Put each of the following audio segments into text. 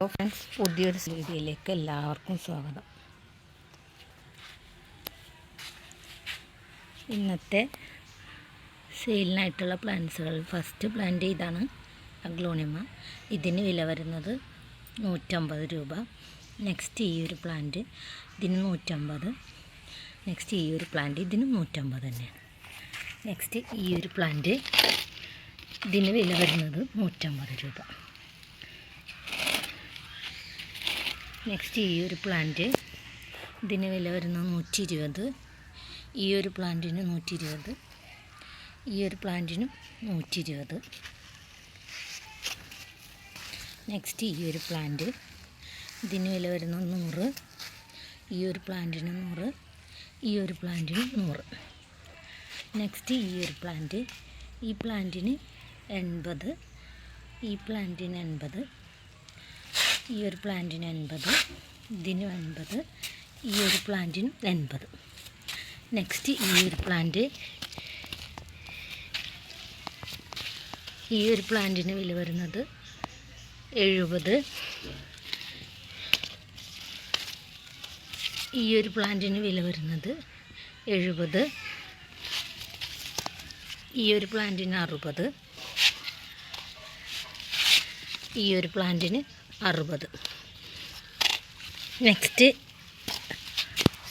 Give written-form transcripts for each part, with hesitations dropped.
Hello friends, പുതിയൊരു വീഡിയോയിലേക്ക് എല്ലാവർക്കും സ്വാഗതം. ഇന്നത്തെ സെയിലിനായിട്ടുള്ള പ്ലാന്റ്സുകൾ ഫസ്റ്റ് പ്ലാന്റ് ഇതാണ്, അഗ്ലോണിമ. ഇതിന് വില വരുന്നത് 150 രൂപ. നെക്സ്റ്റ് ഈ ഒരു പ്ലാന്റ്, ഇതിന് 150. നെക്സ്റ്റ് ഈ ഒരു പ്ലാന്റ്, ഇതിന് 150 തന്നെയാണ്. നെക്സ്റ്റ് ഈ ഒരു പ്ലാന്റ്, ഇതിന് വില വരുന്നത് 150 രൂപ. നെക്സ്റ്റ് ഈ ഒരു പ്ലാന്റ്, ഇതിന് വില വരുന്നത് 120. ഈ ഒരു പ്ലാന്റിന് 120. ഈ ഒരു പ്ലാന്റിനും 120. നെക്സ്റ്റ് ഈ ഒരു പ്ലാന്റ്, ഇതിന് വില വരുന്നത് 100. ഈ ഒരു പ്ലാന്റിന് 100. ഈ ഒരു പ്ലാന്റിന് 100. നെക്സ്റ്റ് ഈ ഒരു പ്ലാന്റ്, ഈ പ്ലാന്റിന് 80. ഈ പ്ലാന്റിന് 80. ഈ ഒരു പ്ലാന്റിന് 80. ഇതിന് 80. ഈ ഒരു പ്ലാന്റിന് 80. നെക്സ്റ്റ് ഈ ഒരു പ്ലാന്റ്, ഈ ഒരു പ്ലാന്റിന് വില വരുന്നത് 70. ഈ ഒരു പ്ലാന്റിന് വില വരുന്നത് 70. ഈ ഒരു പ്ലാന്റിന് 60. ഈ ഒരു പ്ലാന്റിന് 60. നെക്സ്റ്റ്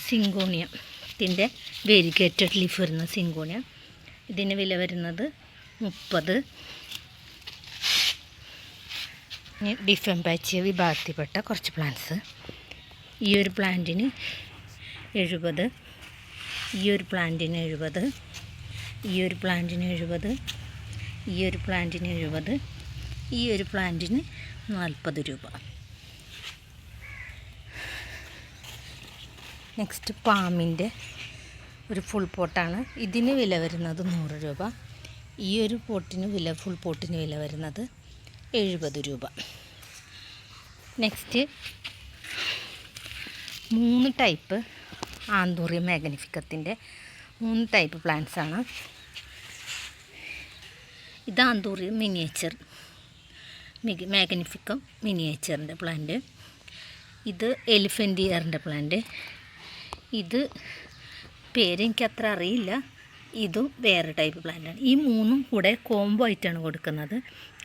സിങ്കോണിയത്തിൻ്റെ വേരിഗേറ്റഡ് ലീഫ് വരുന്ന സിങ്കോണിയം, ഇതിന് വില വരുന്നത് 30. ഡിഫൻ പാച്ചിയ വിഭാഗത്തിൽപ്പെട്ട കുറച്ച് പ്ലാന്റ്സ്. ഈ ഒരു പ്ലാന്റിന് 70. ഈ ഒരു പ്ലാന്റിന് 70. ഈ ഒരു പ്ലാന്റിന് 70. ഈ ഒരു പ്ലാന്റിന് 70. ഈ ഒരു പ്ലാന്റിന് 40 രൂപ. നെക്സ്റ്റ് പാമിൻ്റെ ഒരു ഫുൾ പോട്ടാണ്. ഇതിന് വില വരുന്നത് 100 രൂപ. ഈ ഒരു പോട്ടിന് ഫുൾ പോട്ടിന് വില വരുന്നത് 70 രൂപ. നെക്സ്റ്റ് 3 ടൈപ്പ് ആന്തൂറിയം മാഗ്നിഫിക്കത്തിൻ്റെ 3 ടൈപ്പ് പ്ലാന്റ്സ് ആണ്. ഇത് ആന്തൂറിയം മിനിയേച്ചർ മാഗ്നിഫിക്കം മിനിയേച്ചറിൻ്റെ പ്ലാന്റ്. ഇത് എലിഫൻ്റ് ഇയറിൻ്റെ പ്ലാന്റ്. ഇത് പേര് എനിക്കത്ര അറിയില്ല. ഇതും വേറെ ടൈപ്പ് പ്ലാന്റാണ്. ഈ 3ഉം കൂടെ കോംബോ ആയിട്ടാണ് കൊടുക്കുന്നത്.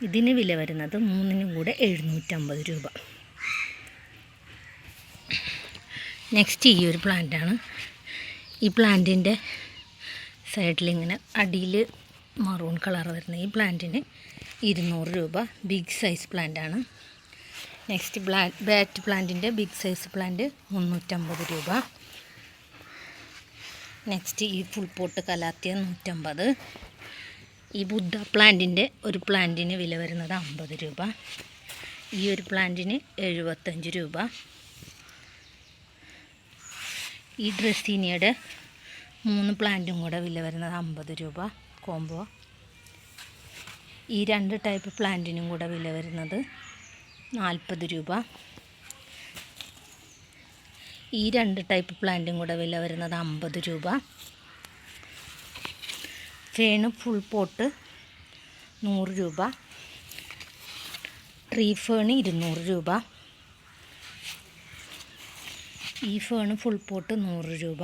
ഇതിന് വില വരുന്നത് 3നും കൂടെ 750 രൂപ. നെക്സ്റ്റ് ഈ ഒരു പ്ലാന്റാണ്. ഈ പ്ലാന്റിൻ്റെ സൈഡിലിങ്ങനെ അടിയിൽ മറൂൺ കളർ വരുന്ന ഈ പ്ലാന്റിന് 200 രൂപ. ബിഗ് സൈസ് പ്ലാന്റാണ്. നെക്സ്റ്റ് ബാറ്റ് പ്ലാന്റിൻ്റെ ബിഗ് സൈസ് പ്ലാന്റ് 350 രൂപ. നെക്സ്റ്റ് ഈ ഫുൾ പോട്ട് കലാത്തിയ 150. ഈ ബുദ്ധ പ്ലാന്റിൻ്റെ ഒരു പ്ലാന്റിന് വില വരുന്നത് 50 രൂപ. ഈ ഒരു പ്ലാന്റിന് 75 രൂപ. ഈ ഡ്രസ്സീനിയുടെ 3 പ്ലാന്റും കൂടെ വില വരുന്നത് 50 രൂപ കോംബോ. ഈ 2 ടൈപ്പ് പ്ലാന്റിനും കൂടെ വില വരുന്നത് 40 രൂപ. ഈ 2 ടൈപ്പ് പ്ലാന്റും കൂടെ വില വരുന്നത് 50 രൂപ. ഫേണ് ഫുൾ പോട്ട് 100 രൂപ. ട്രീ ഫേണ് 200 രൂപ. ഈ ഫേണ് ഫുൾ പോട്ട് 100 രൂപ.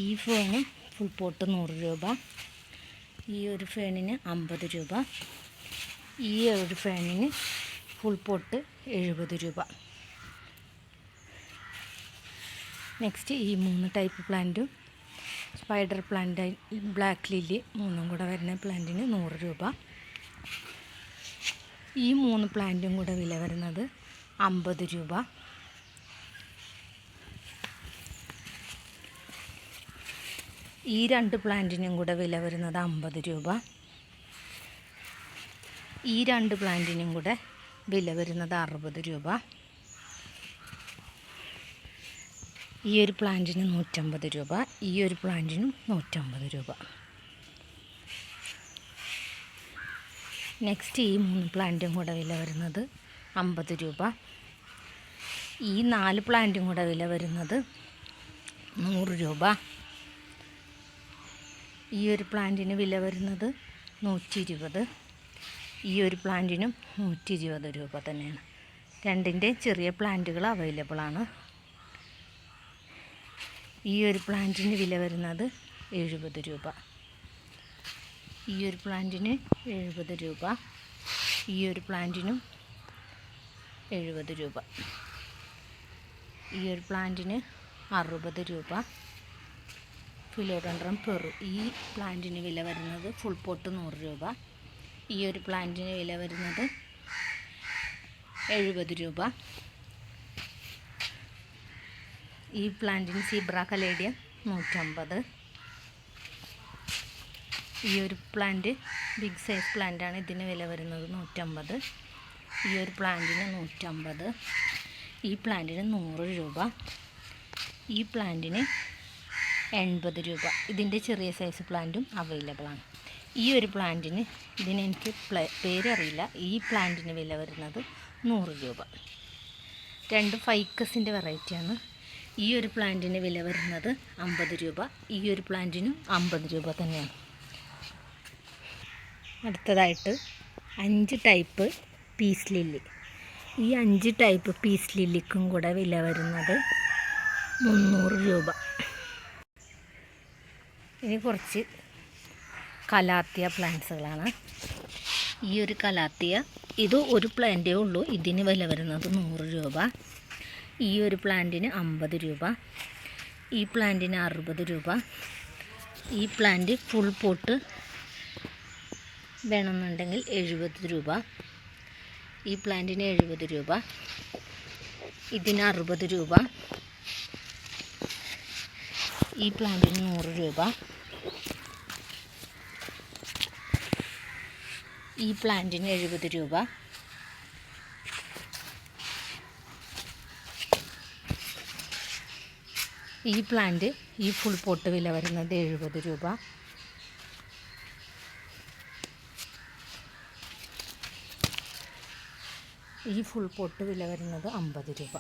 ഈ ഫേണ് ഫുൾ പോട്ട് 100 രൂപ. ഈ ഒരു ഫേണിന് 50 രൂപ. ഈ ഒരു ഫേണിന് ഫുൾ പോട്ട് 70 രൂപ. നെക്സ്റ്റ് ഈ 3 ടൈപ്പ് പ്ലാന്റും സ്പൈഡർ പ്ലാന്റ്, ബ്ലാക്ക് ലില്ലി 3ഉം കൂടെ വരുന്ന പ്ലാന്റിന് 100 രൂപ. ഈ 3 പ്ലാന്റും കൂടെ വില വരുന്നത് 50 രൂപ. ഈ 2 പ്ലാന്റിനും കൂടെ വില വരുന്നത് 50 രൂപ. ഈ 2 പ്ലാന്റിനും കൂടെ വില വരുന്നത് 60 രൂപ. ഈ ഒരു പ്ലാന്റിന് 150 രൂപ. ഈ ഒരു പ്ലാന്റിനും 150 രൂപ. നെക്സ്റ്റ് ഈ 3 പ്ലാന്റും കൂടെ വില വരുന്നത് 50 രൂപ. ഈ 4 പ്ലാന്റും കൂടെ വില വരുന്നത് 100 രൂപ. ഈ ഒരു പ്ലാന്റിന് വില വരുന്നത് 120. ഈ ഒരു പ്ലാന്റിനും 120 രൂപ തന്നെയാണ്. രണ്ടിൻ്റെ ചെറിയ പ്ലാന്റുകൾ അവൈലബിൾ ആണ്. ഈ ഒരു പ്ലാന്റിന് വില വരുന്നത് 70 രൂപ. ഈ ഒരു പ്ലാന്റിന് 70 രൂപ. ഈ ഒരു പ്ലാന്റിനും 70 രൂപ. ഈ ഒരു പ്ലാന്റിന് 60 രൂപ. ഫിലോഡൻഡ്രം പെറു, ഈ പ്ലാന്റിന് വില വരുന്നത് ഫുൾ പോട്ട് 100 രൂപ. ഈ ഒരു പ്ലാന്റിന് വില വരുന്നത് 70 രൂപ. ഈ പ്ലാന്റിന് സീബ്ര കലേഡിയം 150. ഈ ഒരു പ്ലാന്റ് ബിഗ് സൈസ് പ്ലാന്റാണ്, ഇതിന് വില വരുന്നത് 150. ഈ ഒരു പ്ലാന്റിന് 150. ഈ പ്ലാന്റിന് 100 രൂപ. ഈ പ്ലാന്റിന് 80 രൂപ. ഇതിൻ്റെ ചെറിയ സൈസ് പ്ലാന്റും അവൈലബിൾ ആണ്. ഈ ഒരു പ്ലാന്റിന്, ഇതിനെനിക്ക് പേരറിയില്ല, ഈ പ്ലാന്റിന് വില വരുന്നത് 100 രൂപ. രണ്ട് ഫൈക്കസിൻ്റെ വെറൈറ്റിയാണ്. ഈ ഒരു പ്ലാന്റിന് വില വരുന്നത് 50 രൂപ. ഈ ഒരു പ്ലാന്റിനും 50 രൂപ തന്നെയാണ്. അടുത്തതായിട്ട് 5 ടൈപ്പ് പീസ് ലില്ലി. ഈ 5 ടൈപ്പ് പീസ് ലില്ലിക്കും കൂടെ വില വരുന്നത് 300 രൂപ. ഇനി കുറച്ച് കലാത്തിയ പ്ലാന്റ്സുകളാണ്. ഈ ഒരു കലാത്തിയ, ഇത് ഒരു പ്ലാന്റേ ഉള്ളൂ, ഇതിന് വില വരുന്നത് 100 രൂപ. ഈ ഒരു പ്ലാന്റിന് 50 രൂപ. ഈ പ്ലാന്റിന് 60 രൂപ. ഈ പ്ലാന്റ് ഫുൾ പോട്ട് വേണമെന്നുണ്ടെങ്കിൽ 70 രൂപ. ഈ പ്ലാന്റിന് 70 രൂപ. ഇതിന് 60 രൂപ. ഈ പ്ലാന്റിന് 100 രൂപ. ഈ പ്ലാന്റിന് 70 രൂപ. ഈ പ്ലാന്റ്, ഈ ഫുൾ പോട്ട് വില വരുന്നത് 70 രൂപ. ഈ ഫുൾ പോട്ട് വില വരുന്നത് 50 രൂപ.